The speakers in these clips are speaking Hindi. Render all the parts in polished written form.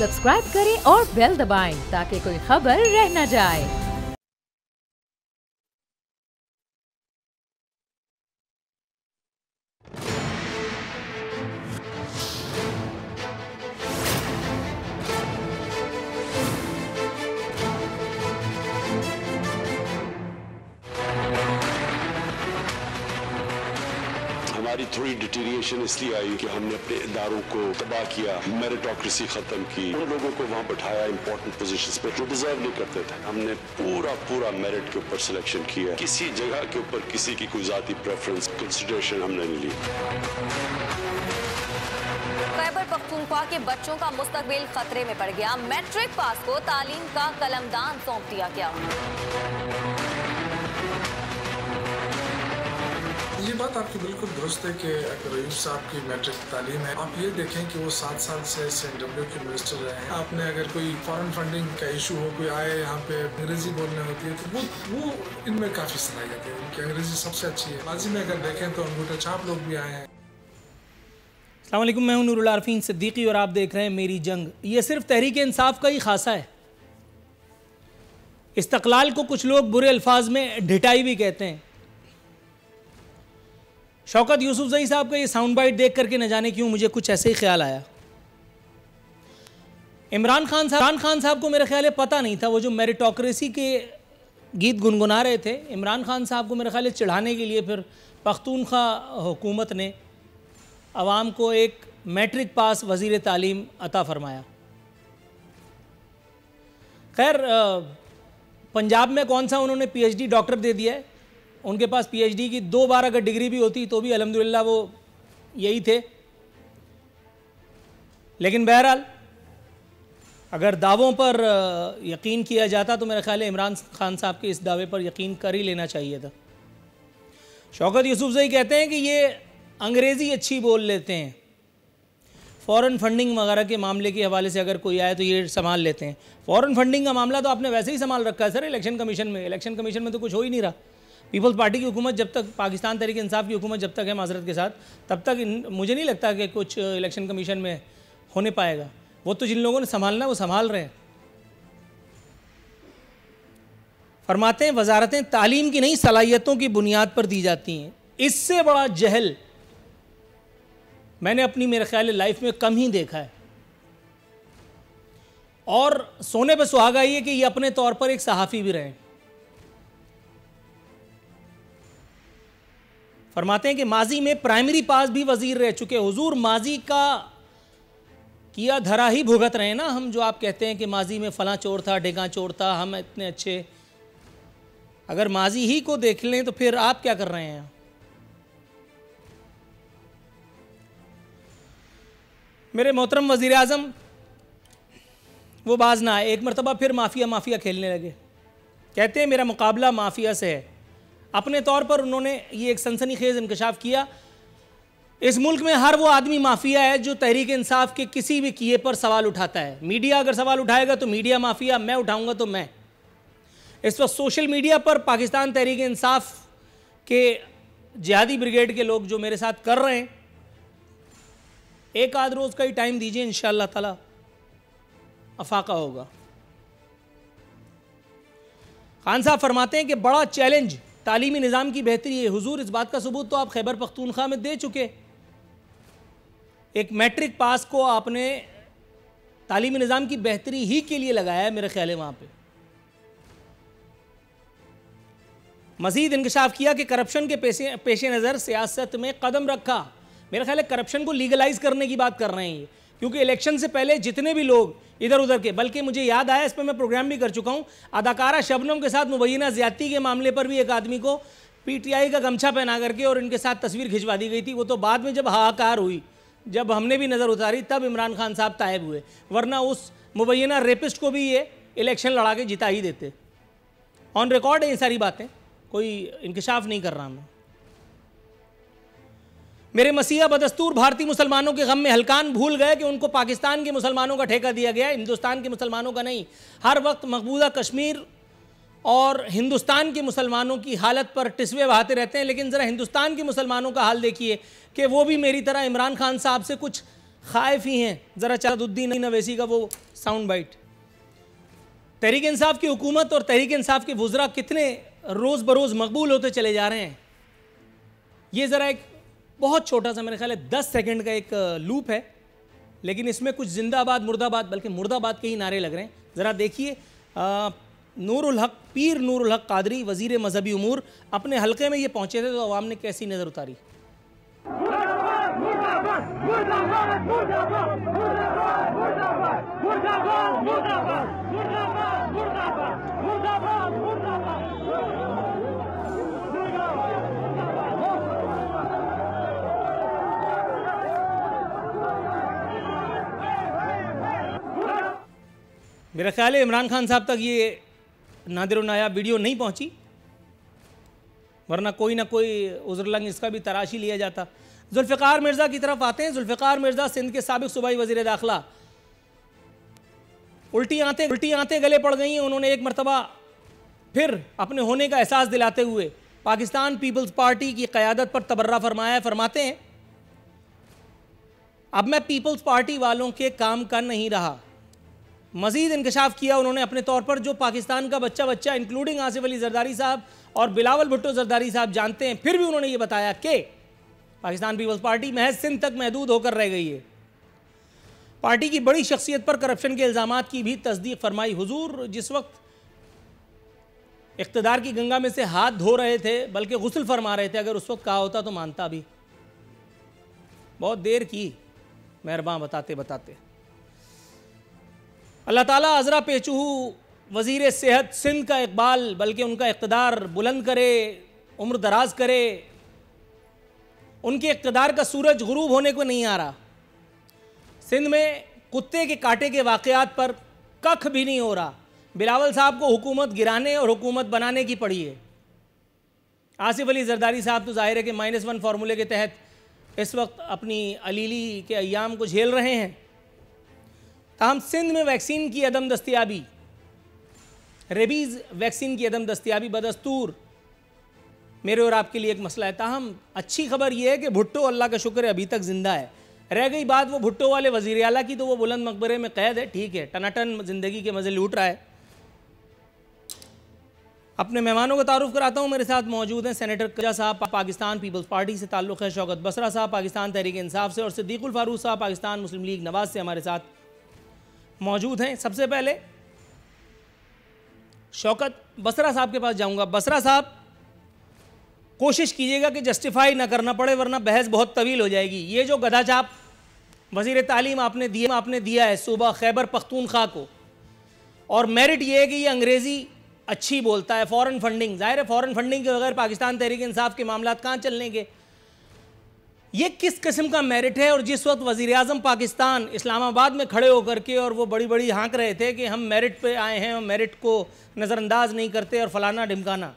सब्सक्राइब करें और बेल दबाएं ताकि कोई खबर रह न जाए। हमारी थोड़ी डिटीरिएशन इसलिए आई कि हमने अपने इदारों को तबाह किया, मेरिटोक्रेसी खत्म की, उन लोगों को वहाँ बैठाया इंपॉर्टेंट पोजीशंस पे जो डिजर्व नहीं करते थे। हमने पूरा मेरिट के ऊपर सिलेक्शन किया, किसी जगह के ऊपर किसी की कोई जाती प्रेफरेंस कंसिडरेशन हमने नहीं ली। खैबर पख्तूनख्वा के बच्चों का मुस्तकबिल खतरे में पड़ गया। मैट्रिक पास को तालीम का कलमदान सौंप दिया गया। ये बात आपकी बिल्कुल दुरुस्त है कि अगर रईस साहब की मैट्रिक तालीम है, आप ये देखें कि वो 7 साल से SNW के मिनिस्टर रहे हैं। आपने अगर कोई फॉरेन फंडिंग का इशू हो, कोई आए यहाँ पे अंग्रेजी बोलने होती है, तो वो इनमें काफ़ी सलाहियत है, उनकी अंग्रेजी सबसे अच्छी है। माजी में अगर देखें तो अंगूठा छाप लोग भी आए हैं। अस्सलाम वालेकुम, मैं हूं नूरुल आरफीन सिद्दीकी और आप देख रहे हैं मेरी जंग। ये सिर्फ तहरीक इंसाफ का ही खासा है। इस्तक़लाल को कुछ लोग बुरे अल्फाज में ढिटाई भी कहते हैं। शौकत यूसुफजई साहब का ये साउंड बाइट देख करके न जाने क्यों मुझे कुछ ऐसे ही ख्याल आया। इमरान खान साहब को मेरा ख्याल है पता नहीं था, वो जो मेरिटोक्रेसी के गीत गुनगुना रहे थे, इमरान खान साहब को मेरा ख्याल है चिढ़ाने के लिए फिर पख्तूनख्वा हुकूमत ने अवाम को एक मैट्रिक पास वज़ीर तालीम अता फरमाया। खैर, पंजाब में कौन सा उन्होंने PhD डॉक्टर दे दिया है। उनके पास PhD की 2 बार अगर डिग्री भी होती तो भी अल्हम्दुलिल्लाह वो यही थे। लेकिन बहरहाल अगर दावों पर यकीन किया जाता तो मेरा ख्याल है इमरान खान साहब के इस दावे पर यकीन कर ही लेना चाहिए था। शौकत यूसुफजई कहते हैं कि ये अंग्रेज़ी अच्छी बोल लेते हैं, फ़ॉरेन फंडिंग वगैरह के मामले के हवाले से अगर कोई आए तो ये संभाल लेते हैं। फ़ॉरेन फंडिंग का मामला तो आपने वैसे ही संभाल रखा है सर इलेक्शन कमीशन में तो कुछ हो ही नहीं रहा। पीपल्स पार्टी की हुकूमत जब तक, पाकिस्तान तहरीक इंसाफ की हुकूमत जब तक है माजरत के साथ, तब तक मुझे नहीं लगता कि कुछ इलेक्शन कमीशन में होने पाएगा। वो तो जिन लोगों ने संभालना है वो संभाल रहे हैं। फरमाते हैं वजारतें तालीम की नहीं सलाहियतों की बुनियाद पर दी जाती हैं। इससे बड़ा जहल मैंने अपनी मेरे ख्याल लाइफ में कम ही देखा है। और सोने पर सुहागा ये कि ये अपने तौर पर एक सहाफ़ी भी रहे। फरमाते हैं कि माजी में प्राइमरी पास भी वजीर रह चुके। हुजूर माजी का किया धरा ही भुगत रहे हैं ना हम, जो आप कहते हैं कि माजी में फलां चोर था, ढेगा चोर था, हम इतने अच्छे। अगर माजी ही को देख लें तो फिर आप क्या कर रहे हैं? मेरे मोहतरम वज़ीर आज़म वो बाज ना आए, एक मरतबा फिर माफिया खेलने लगे। कहते हैं मेरा मुकाबला माफिया से है। अपने तौर पर उन्होंने ये एक सनसनीखेज इंकशाफ किया। इस मुल्क में हर वो आदमी माफिया है जो तहरीक इंसाफ के किसी भी किए पर सवाल उठाता है। मीडिया अगर सवाल उठाएगा तो मीडिया माफिया, मैं उठाऊंगा तो मैं। इस वक्त सोशल मीडिया पर पाकिस्तान तहरीक इंसाफ के जिहादी ब्रिगेड के लोग जो मेरे साथ कर रहे हैं, एक आध रोज़ का ही टाइम दीजिए, इंशाअल्लाह ताला अफाका होगा। खान साहब फरमाते हैं कि बड़ा चैलेंज तालीमी निज़ाम की बेहतरी है। हुजूर इस बात का सबूत तो आप खैबर पख्तूनख्वा में दे चुके। एक मैट्रिक पास को आपने तालीमी निज़ाम की बेहतरी ही के लिए लगाया है मेरे ख्याल है। वहाँ पे मज़ीद इंकशाफ किया कि करप्शन के पेश नज़र सियासत में कदम रखा। मेरा ख्याल है करप्शन को लीगलाइज करने की बात कर रहे हैं ये, क्योंकि इलेक्शन से पहले जितने भी लोग इधर उधर के, बल्कि मुझे याद आया, इस पर मैं प्रोग्राम भी कर चुका हूँ, अदाकारा शबनम के साथ मुबैना ज़्यादती के मामले पर भी एक आदमी को PTI का गमछा पहना करके और इनके साथ तस्वीर खिंचवा दी गई थी। वो तो बाद में जब हाहाकार हुई, जब हमने भी नज़र उतारी, तब इमरान खान साहब तायब हुए, वरना उस मुबैना रेपिस्ट को भी ये इलेक्शन लड़ा के जिता ही देते। ऑन रिकॉर्ड है ये सारी बातें, कोई इंकशाफ नहीं कर रहा मैं। मेरे मसीहा बदस्तूर भारतीय मुसलमानों के गम में हलकान भूल गए कि उनको पाकिस्तान के मुसलमानों का ठेका दिया गया, हिंदुस्तान के मुसलमानों का नहीं। हर वक्त मकबूजा कश्मीर और हिंदुस्तान के मुसलमानों की हालत पर टिस्वे बहाते रहते हैं, लेकिन ज़रा हिंदुस्तान के मुसलमानों का हाल देखिए कि वो भी मेरी तरह इमरान खान साहब से कुछ खाइफ ही हैं। ज़रा चादुद्दीन अवैसी का वो साउंड बाइट। तहरीक इंसाफ की हुकूमत और तहरीक इंसाफ के वुज़रा कितने रोज़ बरोज़ मकबूल होते चले जा रहे हैं। ये ज़रा एक बहुत छोटा सा, मेरे ख्याल है 10 सेकंड का एक लूप है, लेकिन इसमें कुछ जिंदाबाद मुर्दाबाद, बल्कि मुर्दाबाद के ही नारे लग रहे हैं। ज़रा देखिए, नूरुल हक, पीर नूरुल हक कादरी वज़ीर मजहबी उमूर अपने हलके में ये पहुँचे थे तो अवाम ने कैसी नज़र उतारी। मेरा ख्याल है इमरान खान साहब तक ये नादिर नायाब वीडियो नहीं पहुंची, वरना कोई ना कोई उज़रलंग इसका भी तराशी लिया जाता। जुल्फ़िकार मिर्ज़ा की तरफ आते हैं। जुल्फ़िकार मिर्ज़ा सिंध के साबिक़ सूबाई वज़ीर दाखिला, उल्टी आंतें गले पड़ गई हैं। उन्होंने एक मरतबा फिर अपने होने का एहसास दिलाते हुए पाकिस्तान पीपल्स पार्टी की क़यादत पर तबर्रा फरमाया। फरमाते हैं, अब मैं पीपल्स पार्टी वालों के काम का नहीं रहा। मज़ीद इंकशाफ किया उन्होंने अपने तौर पर, जो पाकिस्तान का बच्चा इंक्लूडिंग आसिफ अली जरदारी साहब और बिलावल भुट्टो जरदारी साहब जानते हैं। फिर भी उन्होंने ये बताया कि पाकिस्तान पीपल्स पार्टी महज सिंध तक महदूद होकर रह गई है। पार्टी की बड़ी शख्सियत पर करप्शन के इल्ज़ामात की भी तस्दीक फरमाई। हुजूर जिस वक्त इक़्तिदार की गंगा में से हाथ धो रहे थे, बल्कि गुस्ल फरमा रहे थे, अगर उस वक्त कहा होता तो मानता भी। बहुत देर की मेहरबान बताते बताते। अल्लाह ताला अज़रा पेचूहू वज़ीर सेहत सिंध का इकबाल, बल्कि उनका इक़्तिदार बुलंद करे, उम्र दराज करे। उनके इक़्तिदार का सूरज गुरूब होने को नहीं आ रहा। सिंध में कुत्ते के काटे के वाक़यात पर कख भी नहीं हो रहा। बिलावल साहब को हुकूमत गिराने और हुकूमत बनाने की पड़ी है। आसिफ अली जरदारी साहब तो ज़ाहिर है कि -1 फार्मूले के तहत इस वक्त अपनी अलीली के अय्याम को झेल रहे हैं। ताहम सिंध में वैक्सीन की अदम दस्तियाबी, रेबीज़ वैक्सीन की अदम दस्तियाबी बदस्तूर मेरे और आपके लिए एक मसला है। ताहम अच्छी खबर यह है कि भुट्टो अल्लाह का शुक्र है अभी तक ज़िंदा है। रह गई बात वो भुट्टो वाले वज़ीर आला की, तो वो बुलंद मकबरे में कैद है, ठीक है, टनाटन ज़िंदगी के मज़े लूट रहा है। अपने मेहमानों को तारुफ कराता हूँ। मेरे साथ मौजूद हैं सेनेटर कजा साहब, पाकिस्तान पीपल्स पार्टी से ताल्लुक़ है, शौकत बसरा साहब पाकिस्तान तहरीक इंसाफ से, और सिद्दीकुल फारूक साहब पाकिस्तान मुस्लिम लीग नवाज से हमारे साथ मौजूद हैं। सबसे पहले शौकत बसरा साहब के पास जाऊंगा। बसरा साहब, कोशिश कीजिएगा कि जस्टिफाई ना करना पड़े, वरना बहस बहुत तवील हो जाएगी। ये जो गधाचाप वज़ीर तालीम आपने दिया है सूबा खैबर पख्तूनख्वा को, और मेरिट ये है कि ये अंग्रेज़ी अच्छी बोलता है, फ़ॉरेन फंडिंग, ज़ाहिर है फ़ॉरेन फंडिंग के बगैर पाकिस्तान तहरीक इंसाफ के मामला कहाँ चलने के। ये किस किस्म का मेरिट है? और जिस वक्त वज़ीर आज़म पाकिस्तान इस्लामाबाद में खड़े होकर के और वो बड़ी बड़ी हाँक रहे थे कि हम मेरिट पे आए हैं, हम मेरिट को नज़रअंदाज नहीं करते और फलाना ढिमकाना,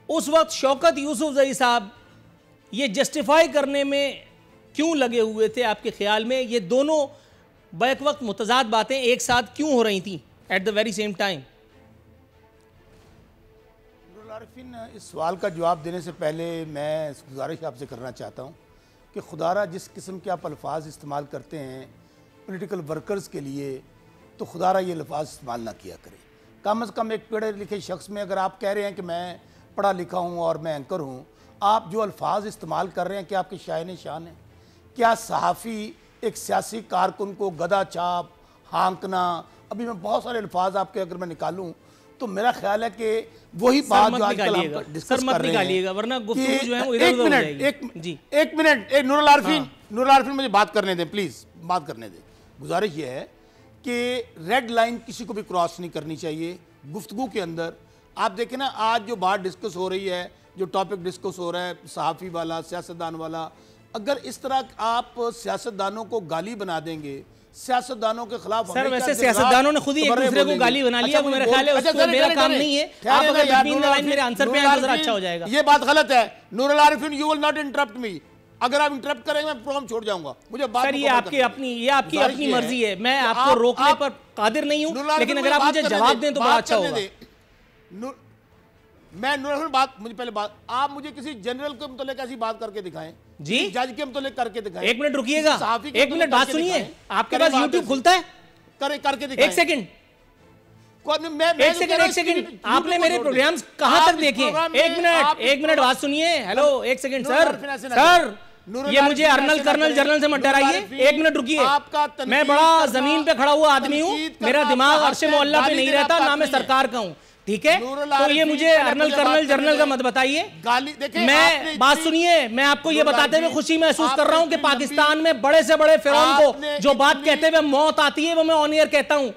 उस वक्त शौकत यूसुफजई साहब ये जस्टिफाई करने में क्यों लगे हुए थे आपके ख्याल में? ये दोनों बैक वक्त मुतज़ाद बातें एक साथ क्यों हो रही थी at the very same time? Arifin, इस सवाल का जवाब देने से पहले मैं गुजारिश आपसे करना चाहता हूँ कि खुदारा जिस किस्म के आप अल्फाज इस्तेमाल करते हैं पॉलिटिकल वर्कर्स के लिए, तो खुदारा ये अल्फाज इस्तेमाल ना किया करें। कम से कम एक पढ़े लिखे शख्स में अगर आप कह रहे हैं कि मैं पढ़ा लिखा हूँ और मैं एंकर हूँ, आप जो अल्फाज इस्तेमाल कर रहे हैं क्या आपके शायने शान हैं? क्या सहाफ़ी एक सियासी कारकुन को गधा चाप, हाँकना, अभी मैं बहुत सारे अल्फाज आपके अगर मैं निकालूँ तो मेरा ख्याल है कि वही बात जो आजकल हम डिस्कस कर रहे हैं, वरना गुफ्तगू जो है वो इधर-उधर हो जाएगी। एक मिनट, नूरुल आरिफिन मुझे बात करने दें, प्लीज़ बात करने दें। गुजारिश ये है कि रेड लाइन किसी को भी क्रॉस नहीं करनी चाहिए गुफ्तगू के अंदर। आप देखें ना, आज जो बात डिस्कस हो रही है, जो टॉपिक डिस्कस हो रहा है सहाफ़ी वाला, सियासतदान वाला, अगर इस तरह आप सियासतदानों को गाली बना देंगे, सियासतदानों के खिलाफ, सर वैसे सियासतदानों ने खुद ही एक दूसरे को गाली बना लिया, वो मेरा ख्याल है उसको मेरा काम नहीं है। आप अगर बिटवीन द लाइन मेरे आंसर पे आए तो जरा अच्छा हो जाएगा। ये बात गलत है Noorul Arifin, you will not interrupt me. अगर आप इंटरप्ट करेंगे मैं प्रोग्राम छोड़ जाऊंगा। मुझे बात, सर ये आपकी अपनी मर्जी है, मैं आपको रोकने पर कादिर नहीं हूं, लेकिन अगर आप मुझे जवाब दें तो बड़ा अच्छा होगा। मैं नूरुल बात, मुझे पहले बात, आप मुझे किसी जनरल के मुतालिक ऐसी बात करके दिखाएं जी जज के मुतालिक करके दिखाएं। एक मिनट रुकिएगा, एक मिनट बात सुनिए। आपके पास यूट्यूब खुलता है? करके दिखाएं। एक सेकंड, एक सेकंड, आपने मेरे प्रोग्राम्स कहां तक देखे? एक मिनट बात सुनिए। हेलो, एक सेकंड सर, ये मुझे अर्नल कर्नल जनरल से मत डराइए। एक मिनट रुकिए, मैं बड़ा जमीन पे खड़ा हुआ आदमी हूँ, मेरा दिमाग अर्शे मोहल्ला पे नहीं रहता, ना मैं सरकार का हूँ, ठीक है? तो ये मुझे अर्नल कर्नल जनरल का मत बताइए। मैं बात सुनिए, मैं आपको ये बताते हुए खुशी महसूस कर रहा हूँ कि पाकिस्तान में बड़े से बड़े फिरौन को जो बात कहते हुए मौत आती है वो मैं ऑन एयर कहता हूँ।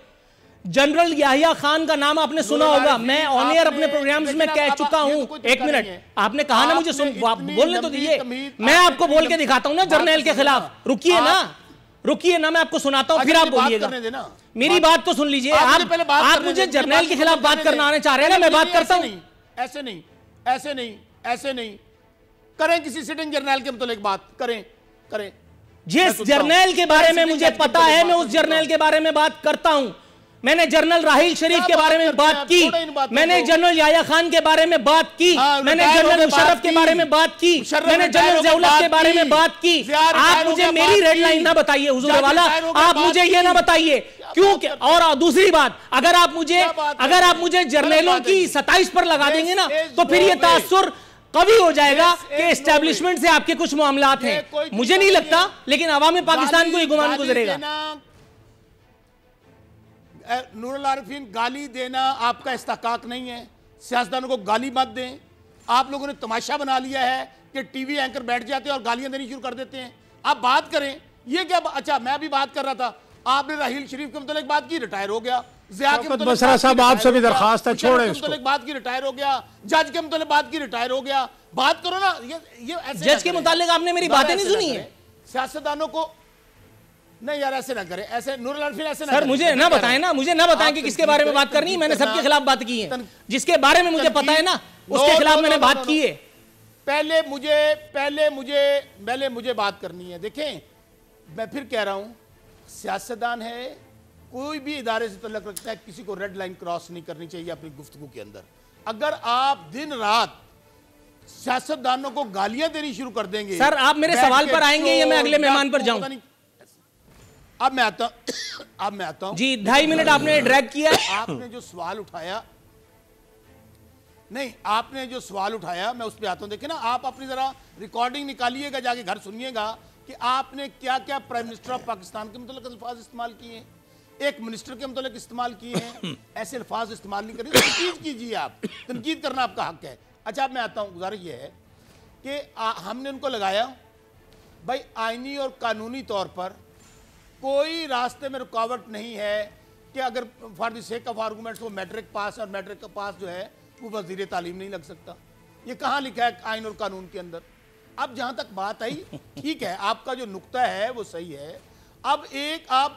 जनरल याहिया खान का नाम आपने सुना होगा, मैं ऑन एयर अपने प्रोग्राम्स में कह चुका हूं। एक मिनट, आपने कहा ना मुझे बोलने तो दीजिए, मैं आपको बोल के दिखाता हूं ना जर्नैल के खिलाफ। रुकिए ना, मैं आपको सुनाता हूं, फिर आप बोलिएगा। मेरी बात तो सुन लीजिए। आप मुझे जर्नैल के खिलाफ बात करना आने चाह रहे हैं ना, मैं बात करता हूं। ऐसे नहीं करें, किसी सिटिंग जर्नैल के मुतालिक बात करें। जिस जर्नैल के बारे में मुझे पता है मैं उस जर्नैल के बारे में बात करता हूं। मैंने जनरल राहिल शरीफ के बारे में बात की, मैंने जनरल याहिया खान के बारे में बात की, मैंने जनरल मुशर्रफ के बारे में बात की, मैंने जनरल ज़िया-उल-हक के बारे में बात की। आप मुझे मेरी रेड लाइन ना बताइए हुजूर वाला, आप मुझे ये ना बताइए क्यों। और दूसरी बात, अगर आप मुझे जर्नैलों की 27 पर लगा देंगे ना तो फिर ये तासुर कभी हो जाएगा कि एस्टेब्लिशमेंट से आपके कुछ मामलात हैं। मुझे नहीं लगता, लेकिन अवाम पाकिस्तान को ये गुमान गुजरेगा। नूरुल आरिफीन, गाली देना आपका इस्तेकाक नहीं है, सियासतदानों को गाली मत दें। आप लोगों ने तमाशा बना लिया है कि टीवी एंकर बैठ जाते हैं और गालियां देनी शुरू कर देते हैं। आप बात करें, ये क्या? अच्छा, मैं भी बात कर रहा था, आपने राहिल शरीफ के मुतालिक बात की, रिटायर हो गया। ज़िया के मुतालिक साहब आपसे भी दरखास्त है, छोड़ें इसको। बात की, रिटायर हो गया। जज के मुतालिक बात की, रिटायर हो गया। बात करो ना। ये ऐसे जज के मुतालिक आपने मेरी बातें नहीं सुनी है। सियासतदानों को नहीं यार, ऐसे ना करें, ऐसे नूरुल आरिफीन ऐसे ना सर, मुझे ना बताएं कि किसके बारे में बात करनी है। मैंने सबके खिलाफ बात की है, जिसके बारे में मुझे पता है ना उसके खिलाफ मैंने बात की है। पहले मुझे बात करनी है। देखें, मैं फिर कह रहा हूं, सियासतदान है, कोई भी इदारे से तल्लुक़ रखता है, किसी को रेड लाइन क्रॉस नहीं करनी चाहिए अपनी गुफ्तगू के अंदर। अगर आप दिन रात सियासतदानों को गालियां देनी शुरू कर देंगे। सर, आप मेरे सवाल पर आएंगे या मैं अगले मेहमान पर जाऊं? अब मैं आता हूं जी। 2.5 मिनट आपने ड्रैग किया। आपने जो सवाल उठाया, मैं उस पर आता हूं। देखिए ना, आप अपनी जरा रिकॉर्डिंग निकालिएगा, जाके घर सुनिएगा कि आपने क्या क्या प्राइम मिनिस्टर ऑफ पाकिस्तान के मुतालिक अल्फाज इस्तेमाल किए हैं, एक मिनिस्टर के मुतालिक इस्तेमाल किए हैं। ऐसे अल्फाज इस्तेमाल नहीं करें, तनकीद कीजिए। आप तनकीद करना आपका हक है। अच्छा, अब मैं आता हूं। गुजारिश ये है कि हमने उनको लगाया भाई, आईनी और कानूनी तौर पर कोई रास्ते में रुकावट नहीं है कि अगर for the sake of arguments वो मैट्रिक पास, और मैट्रिक का पास जो है वो वजीर तालीम नहीं लग सकता। ये कहाँ लिखा है आइन और कानून के अंदर? अब जहाँ तक बात आई, ठीक है, आपका जो नुक्ता है वो सही है। अब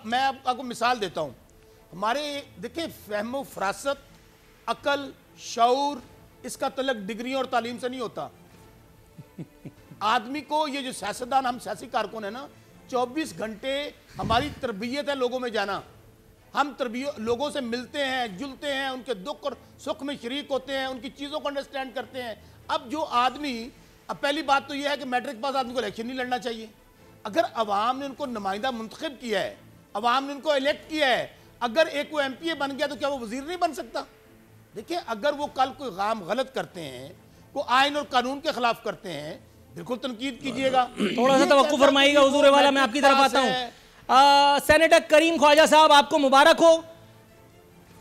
मैं आपको मिसाल देता हूँ। हमारे देखिए, फहमो फरासत, अकल, शऊर, इसका तल्लुक डिग्री और तालीम से नहीं होता। आदमी को, ये जो सियासतदान, हम सियासी कारकुन है ना, 24 घंटे हमारी तरबियत है लोगों में जाना। हम लोगों से मिलते हैं, जुलते हैं, उनके दुख और सुख में शरीक होते हैं, उनकी चीज़ों को अंडरस्टैंड करते हैं। अब जो आदमी, अब पहली बात तो यह है कि मैट्रिक पास आदमी को इलेक्शन नहीं लड़ना चाहिए। अगर अवाम ने उनको नुमाइंदा मुंतखब किया है, अवाम ने उनको इलेक्ट किया है, अगर एक वो MPA बन गया तो क्या वो वजीर नहीं बन सकता? देखिए, अगर वो कल कोई काम गलत करते हैं, को आइन और कानून के खिलाफ करते हैं, बिल्कुल तनकीद कीजिएगा। थोड़ा सा तवक्कुफ फरमाइएगा हुजूर वाला, मैं आपकी तरफ आता हूँ। सेनेटर करीम ख्वाजा साहब, आपको मुबारक हो।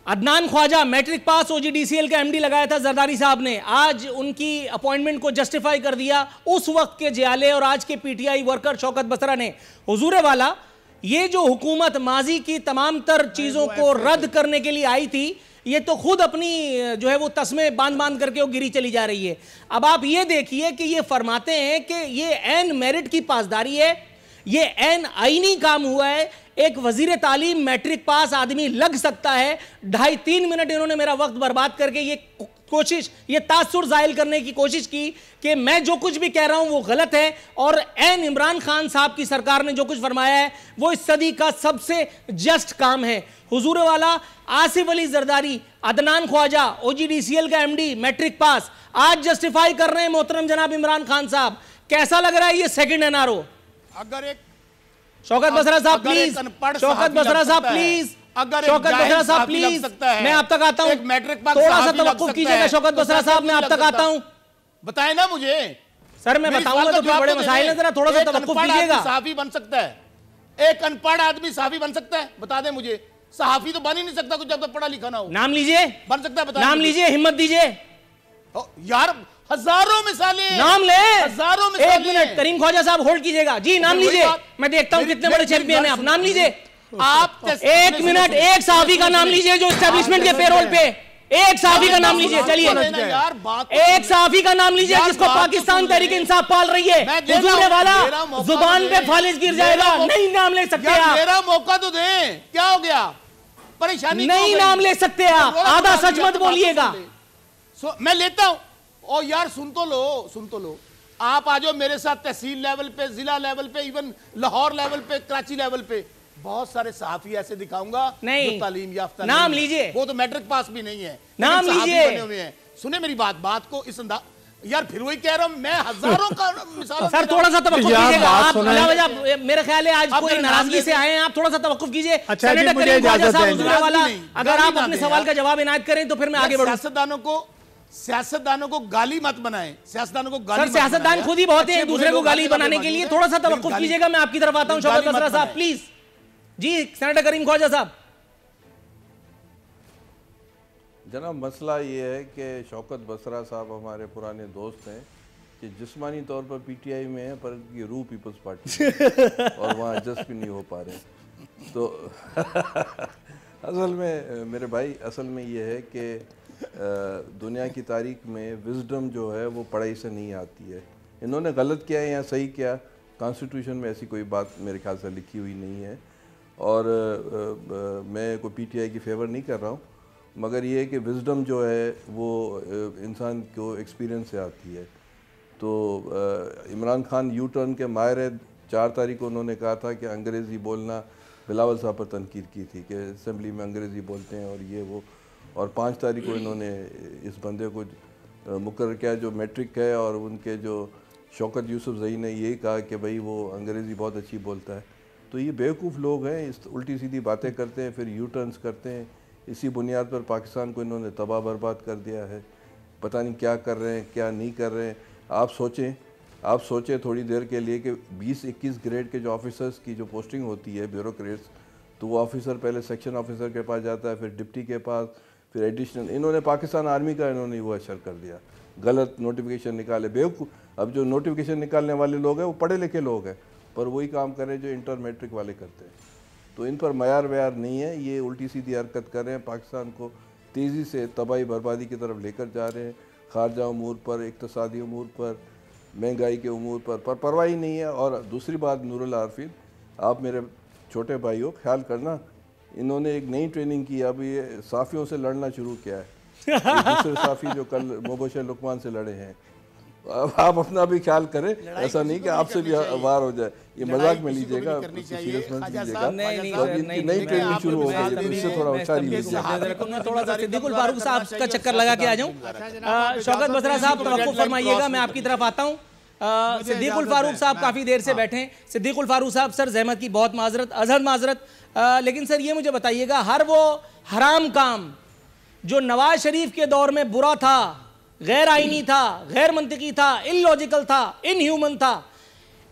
Adnan Khwaja matric pass OGDCL का MD लगाया था जरदारी साहब ने, आज उनकी अपॉइंटमेंट को जस्टिफाई कर दिया उस वक्त के जियाले और आज के PTI वर्कर शौकत बसरा ने। हुजूर वाला, ये जो हुकूमत माजी की तमाम तर चीज़ों को रद्द करने के लिए आई थी, ये तो खुद अपनी जो है वो तस्मे बांध करके वो गिरी चली जा रही है। अब आप ये देखिए कि ये फरमाते हैं कि ये एन मेरिट की पासदारी है, ये एन आईनी काम हुआ है। एक वजीर तालीम मैट्रिक पास आदमी लग सकता है। 2.5-3 मिनट इन्होंने मेरा वक्त बर्बाद करके ये तासुर जाहिर करने की कोशिश की कि मैं जो कुछ भी कह रहा हूं वो गलत है, और एन इमरान खान साहब की सरकार ने जो कुछ फरमाया है वो इस सदी का सबसे जस्ट काम है। हुजूर वाला, आसिफ अली जरदारी, अदनान ख्वाजा, OGDCL का MD मैट्रिक पास, आज जस्टिफाई कर रहे हैं मोहतरम जनाब इमरान खान साहब कैसा लग रहा है ये सेकंड एनआरओ? अगर एक शौकत बसरा साहब प्लीज, शौकत बसरा साहब प्लीज, शौकत बसरा साहब प्लीज, मैं आप तक आता हूं, थोड़ा सा तवक्कुफ कीजिएगा शौकत बसरा साहब, मैं आप तक आता हूं। बताए ना मुझे सर, मैं बताऊंगा तो फिर बड़े मसाइल हैं, जरा थोड़ा सा तवक्कुफ कीजिएगा। सहाफी बन सकता है, एक अनपढ़ आदमी सहाफी बन सकता है? बता दे मुझे। सहाफी तो बन ही नहीं सकता कुछ जब तक पढ़ा लिखा ना हो। नाम लीजिए। बन सकता है? बता नाम लीजिए, हिम्मत दीजिए यार, हजारों मिसालें, नाम ले, हजारों मिसालें। एक मिनट, करीम ख्वाजा साहब होल्ड कीजिएगा जी, नाम लीजिए, मैं देखता हूं कितने बड़े चैंपियन हैं आप। नाम लीजिए आप। एक मिनट, एक सहाफी का नाम लीजिए जो एस्टेब्लिशमेंट के पेरोल पे, एक सहाफी का नाम लीजिए। चलिए, एक सहाफी का नाम लीजिए जिसको पाकिस्तान तहरीक इंसाफ पाल रही है। हुजूर वाला जुबान पे फालिज गिर जाएगा, नहीं नाम ले सकते आप। मेरा मौका तो दें, क्या हो गया? परेशानी नहीं नाम ले सकते आप, आधा सच मत बोलिएगा। मैं लेता हूं। और यार सुन तो लो, आप आ जाओ मेरे साथ तहसील लेवल पे, जिला लेवल पे, इवन लाहौर लेवल पे, कराची लेवल पे, बहुत सारे सहाफी ऐसे दिखाऊंगा नहीं, जो तालीम याफ्ता नाम लीजिए, वो तो मैट्रिक पास भी नहीं है, नाम लीजिए। सुने मेरी बात को इस अंदाज, यार फिर वही कह रहा हूं मैं, हजारों का मिसाल। सर थोड़ा सा तवक्कुफ कीजिएगा आप, मेरे ख्याल है आज कोई नाराजगी से आए हैं, आप थोड़ा सा तवक्कुफ कीजिए। सेनेटर करीम ख्वाजा साहब हुजूर वाला, अगर आप अपने सवाल का जवाब इनायत करें तो फिर मैं आगे बढ़ूं। सियासतदानों को गाली मत बनाएं, सियासतदानों को गाली। सर सियासतदान खुद ही बहुत हैं दूसरे को गाली बनाने के लिए, थोड़ा सा तवक्कुफ कीजिएगा, मैं आपकी तरफ आता हूं शौकत बसरा साहब प्लीज। जी सेनेटर करीम ख्वाजा साहब। जनाब, मसला ये है कि शौकत बसरा साहब हमारे पुराने दोस्त हैं कि जिस्मानी तौर पर पीटीआई में है पर उनकी रूह पीपल्स पार्टी और वहाँ एडजस्ट भी नहीं हो पा रहे। तो असल में मेरे भाई, असल में ये है कि दुनिया की तारीख में विजडम जो है वो पढ़ाई से नहीं आती है। इन्होंने गलत किया है या सही किया, कॉन्स्टिट्यूशन में ऐसी कोई बात मेरे ख्याल से लिखी हुई नहीं है। और मैं कोई पीटीआई की फेवर नहीं कर रहा हूँ, मगर ये है कि विजडम जो है वो इंसान को एक्सपीरियंस से आती है। तो इमरान खान यू टर्न के माहिर है। 4 तारीख को उन्होंने कहा था कि अंग्रेज़ी बोलना, बिलावल साहब पर तनकीद की थी कि असम्बली में अंग्रेज़ी बोलते हैं और ये वो, और 5 तारीख को इन्होंने इस बंदे को मुकर्रर किया जो मैट्रिक है, और उनके जो शौकत यूसुफजई ने यही कहा कि भाई वो अंग्रेज़ी बहुत अच्छी बोलता है। तो ये बेवकूफ़ लोग हैं, इस उल्टी सीधी बातें करते हैं, फिर यू टर्न्स करते हैं। इसी बुनियाद पर पाकिस्तान को इन्होंने तबाह बर्बाद कर दिया है। पता नहीं क्या कर रहे हैं, क्या नहीं कर रहे हैं। आप सोचें थोड़ी देर के लिए कि 20-21 ग्रेड के जो ऑफिसर्स की जो पोस्टिंग होती है, ब्यूरोक्रेट्स, तो वो ऑफिसर पहले सेक्शन ऑफिसर के पास जाता है, फिर डिप्टी के पास, फिर एडिशनल। इन्होंने पाकिस्तान आर्मी का इन्होंने वो असर कर दिया, गलत नोटिफिकेशन निकाले। बेवकूफ़, अब जो नोटिफिकेशन निकालने वाले लोग हैं वो पढ़े लिखे लोग हैं, पर वही काम करें जो इंटर मैट्रिक वाले करते हैं। तो इन पर मयार व्यार नहीं है, ये उल्टी सीधी हरकत कर रहे हैं, पाकिस्तान को तेज़ी से तबाही बर्बादी की तरफ लेकर जा रहे हैं। खारजा उमूर पर, इक़्तिसादी उमूर पर, महंगाई के उमूर पर परवाह ही नहीं है। और दूसरी बात, नूरुल आरफीन, आप मेरे छोटे भाई हो, ख्याल करना, इन्होंने एक नई ट्रेनिंग की, अब ये साफ़ियों से लड़ना शुरू किया है। दूसरे साफ़ी जो कल मुबशर लुकमान से लड़े हैं, अब आप अपना भी ख्याल करें, ऐसा नहीं कि आपसे भी वार हो जाए। ये मजाक में लीजिएगा, सीरियस मत लीजिएगा। नई ट्रेनिंग शुरू हो गई है, इससे थोड़ा उछाल लीजिएगा। थोड़ा सा सिद्दीकुल फारूक साहब का चक्कर लगा के आ जाऊं। शौकत बसरा साहब तवक्कुफ फरमाइएगा, मैं आपकी तरफ आता हूं। सिद्दीकुल फारूक साहब काफ़ी देर से बैठे हैं। सिद्दीकुल फारूक साहब, सर जहमत की बहुत माजरत, अजहर माजरत, लेकिन सर ये मुझे बताइएगा, हर वो हराम काम जो नवाज शरीफ के दौर में बुरा था, गैर आईनी था, गैर मंतिकी था, इलॉजिकल था, इनह्यूमन था,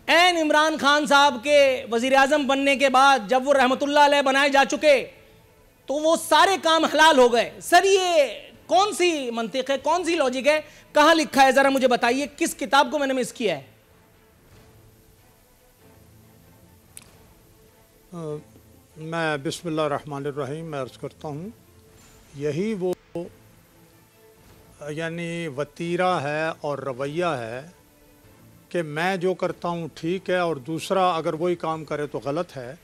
एन इमरान खान साहब के वजीर आजम बनने के बाद जब वो रहमतुल्लाह अलैह बनाए जा चुके तो वो सारे काम हलाल हो गए। सर ये कौन सी मंतिक है, कौन सी लॉजिक है, कहाँ लिखा है, जरा मुझे बताइए, किस किताब को मैंने मिस किया है? मैं बिस्मिल्लाहिर्रहमानिर्रहीम मैं अर्ज़ करता हूँ, यही वो यानी वतीरा है और रवैया है कि मैं जो करता हूँ ठीक है और दूसरा अगर वही काम करे तो गलत है।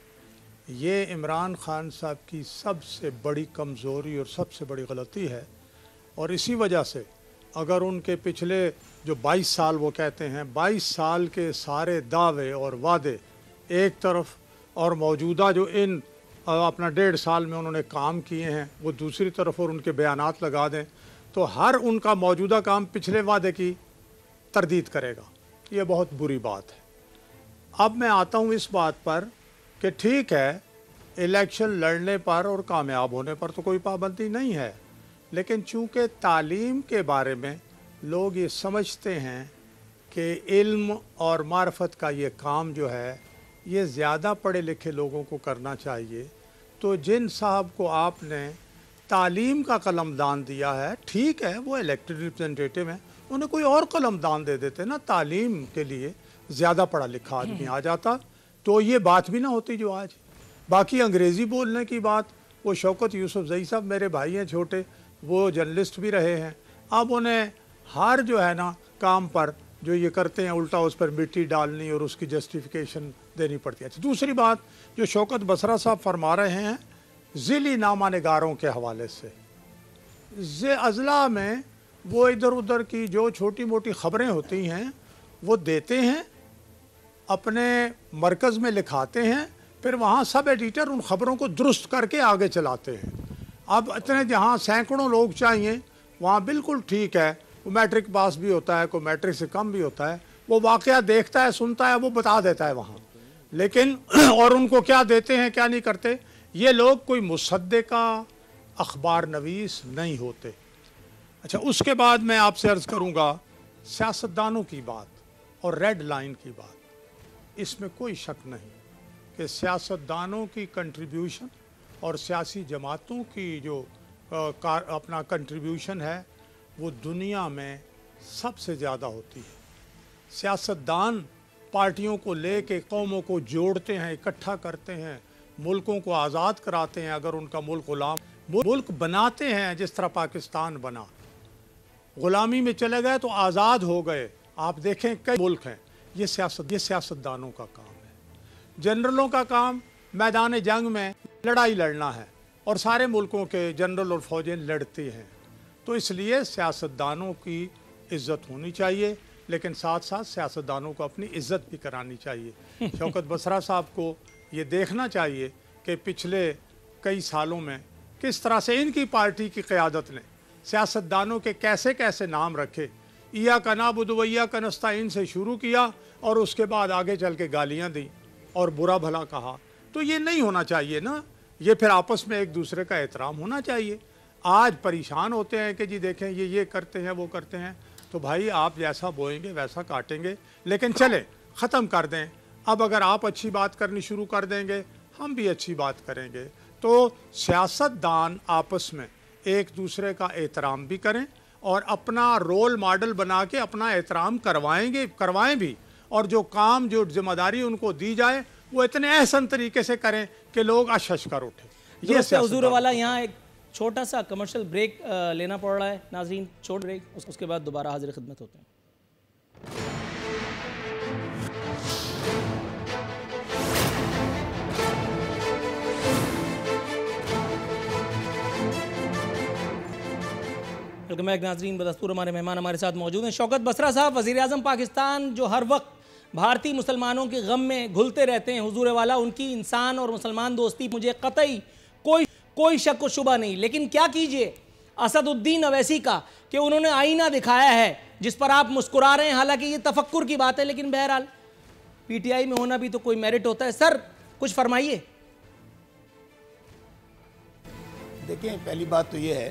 ये इमरान खान साहब की सबसे बड़ी कमज़ोरी और सबसे बड़ी गलती है। और इसी वजह से अगर उनके पिछले जो 22 साल वो कहते हैं, 22 साल के सारे दावे और वादे एक तरफ, और मौजूदा जो इन अपना 1.5 साल में उन्होंने काम किए हैं वो दूसरी तरफ, और उनके बयानात लगा दें तो हर उनका मौजूदा काम पिछले वादे की तरदीद करेगा। ये बहुत बुरी बात है। अब मैं आता हूँ इस बात पर कि ठीक है, इलेक्शन लड़ने पर और कामयाब होने पर तो कोई पाबंदी नहीं है, लेकिन चूँकि तालीम के बारे में लोग ये समझते हैं कि इल्म और मार्फत का ये काम जो है ये ज़्यादा पढ़े लिखे लोगों को करना चाहिए, तो जिन साहब को आपने तालीम का कलमदान दिया है, ठीक है वो इलेक्टेड रिप्रेजेंटेटिव हैं, उन्हें कोई और कलमदान दे देते ना, तालीम के लिए ज़्यादा पढ़ा लिखा आदमी आ जाता तो ये बात भी ना होती जो आज। बाकी अंग्रेज़ी बोलने की बात, वो शौकत यूसुफजई साहब मेरे भाई हैं छोटे, वो जर्नलिस्ट भी रहे हैं, अब उन्हें हर जो है ना काम पर जो ये करते हैं उल्टा उस पर मिट्टी डालनी और उसकी जस्टिफिकेशन देनी पड़ती है। अच्छा, दूसरी बात जो शौकत बसरा साहब फरमा रहे हैं ज़िली नामा निगारों के हवाले से, अजला में वो इधर उधर की जो छोटी मोटी ख़बरें होती हैं वो देते हैं, अपने मरकज़ में लिखाते हैं, फिर वहाँ सब एडिटर उन ख़बरों को दुरुस्त करके आगे चलाते हैं। अब इतने जहाँ सैकड़ों लोग चाहिए वहाँ बिल्कुल ठीक है, वो मैट्रिक पास भी होता है, कोई मैट्रिक से कम भी होता है, वो वाक़या देखता है, सुनता है, वो बता देता है वहाँ, लेकिन और उनको क्या देते हैं क्या नहीं करते, ये लोग कोई मुसद्दिका अखबार नवीस नहीं होते। अच्छा, उसके बाद मैं आपसे अर्ज़ करूँगा सियासतदानों की बात और रेड लाइन की बात, इसमें कोई शक नहीं कि सियासतदानों की कंट्रीब्यूशन और सियासी जमातों की जो अपना कंट्रीब्यूशन है वो दुनिया में सबसे ज़्यादा होती है। सियासतदान पार्टियों को लेके कौमों को जोड़ते हैं, इकट्ठा करते हैं, मुल्कों को आज़ाद कराते हैं, अगर उनका मुल्क गुलाम मुल्क बनाते हैं, जिस तरह पाकिस्तान बना, ग़ुलामी में चले गए तो आज़ाद हो गए। आप देखें कई मुल्क हैं, ये सियासतदानों का काम है। जनरलों का काम मैदान जंग में लड़ाई लड़ना है और सारे मुल्कों के जनरल और फौजें लड़ती हैं, तो इसलिए सियासतदानों की इज़्ज़त होनी चाहिए, लेकिन साथ साथ सियासतदानों को अपनी इज़्ज़त भी करानी चाहिए। शौकत बसरा साहब को ये देखना चाहिए कि पिछले कई सालों में किस तरह से इनकी पार्टी की क़यादत ने सियासतदानों के कैसे कैसे नाम रखे, इया का नाबुदु व इय्याका नस्तईन से शुरू किया और उसके बाद आगे चल के गालियाँ दी और बुरा भला कहा, तो ये नहीं होना चाहिए ना। ये फिर आपस में एक दूसरे का एहतराम होना चाहिए। आज परेशान होते हैं कि जी देखें ये करते हैं वो करते हैं, तो भाई आप जैसा बोएंगे वैसा काटेंगे, लेकिन चले ख़त्म कर दें। अब अगर आप अच्छी बात करनी शुरू कर देंगे हम भी अच्छी बात करेंगे, तो सियासतदान आपस में एक दूसरे का एहतराम भी करें और अपना रोल मॉडल बना के अपना एहतराम करवाएं भी, और जो काम जो जिम्मेदारी उनको दी जाए वो इतने एहसन तरीके से करें कि लोग अशश कर उठे। ये हुजूर वाला यहाँ एक छोटा सा कमर्शियल ब्रेक लेना पड़ रहा है नाज़रीन, छोटा ब्रेक, उसके बाद दोबारा हाजिर खिदमत होते हैं। वेलकम बैक नाज़रीन, बदस्तूर हमारे मेहमान हमारे साथ मौजूद हैं शौकत बसरा साहब, वज़ीर आज़म पाकिस्तान, जो हर वक्त भारतीय मुसलमानों के गम में घुलते रहते हैं। हुजूर वाला उनकी इंसान और मुसलमान दोस्ती मुझे कतई कोई शक व शुबा नहीं, लेकिन क्या कीजिए असदुद्दीन अवैसी का कि उन्होंने आईना दिखाया है जिस पर आप मुस्कुरा रहे हैं, हालांकि ये तफक्कुर की बात है, लेकिन बहरहाल पीटीआई में होना भी तो कोई मेरिट होता है। सर कुछ फरमाइए। देखिए, पहली बात तो ये है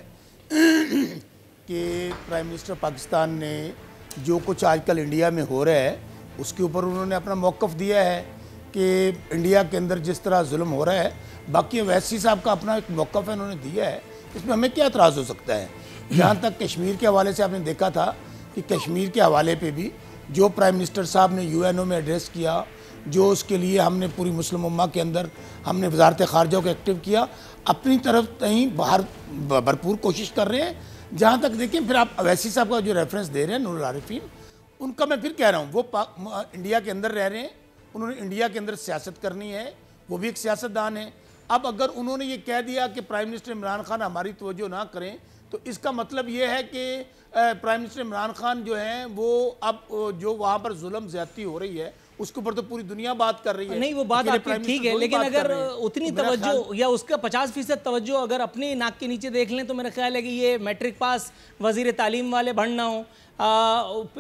कि प्राइम मिनिस्टर पाकिस्तान ने जो कुछ आजकल इंडिया में हो रहा है उसके ऊपर उन्होंने अपना मौक़िफ़ दिया है कि इंडिया के अंदर जिस तरह जुल्म हो रहा है, बाकी अवैसी साहब का अपना एक मौक़िफ़ है उन्होंने दिया है, इसमें हमें क्या एतराज़ हो सकता है। जहाँ तक कश्मीर के हवाले से आपने देखा था कि कश्मीर के हवाले पे भी जो प्राइम मिनिस्टर साहब ने यूएनओ में एड्रेस किया, जो उसके लिए हमने पूरी मुस्लिम उम्मा के अंदर हमने वजारत ख़ारजा को एक्टिव किया, अपनी तरफ कहीं बाहर भरपूर कोशिश कर रहे हैं। जहाँ तक देखिए, फिर आप अवैसी साहब का जो रेफरेंस दे रहे हैं नूरुल आरिफीन, उनका मैं फिर कह रहा हूँ, वो इंडिया के अंदर रह रहे हैं, उन्होंने इंडिया के अंदर सियासत करनी है, वो भी एक सियासतदान है। अब अगर उन्होंने ये कह दिया कि प्राइम मिनिस्टर इमरान खान हमारी तवज्जो ना करें, तो इसका मतलब ये है कि प्राइम मिनिस्टर इमरान खान जो हैं वो अब जो वहाँ पर जुल्म ज़्यादती हो रही है उसके ऊपर तो पूरी दुनिया बात कर रही है। नहीं, वो बात आपकी ठीक है, लेकिन अगर उतनी तवज्जो या उसका 50% तवज्जो अगर अपनी नाक के नीचे देख लें तो मेरा ख्याल है कि ये मैट्रिक पास वजीर तालीम वाले भंड ना हो,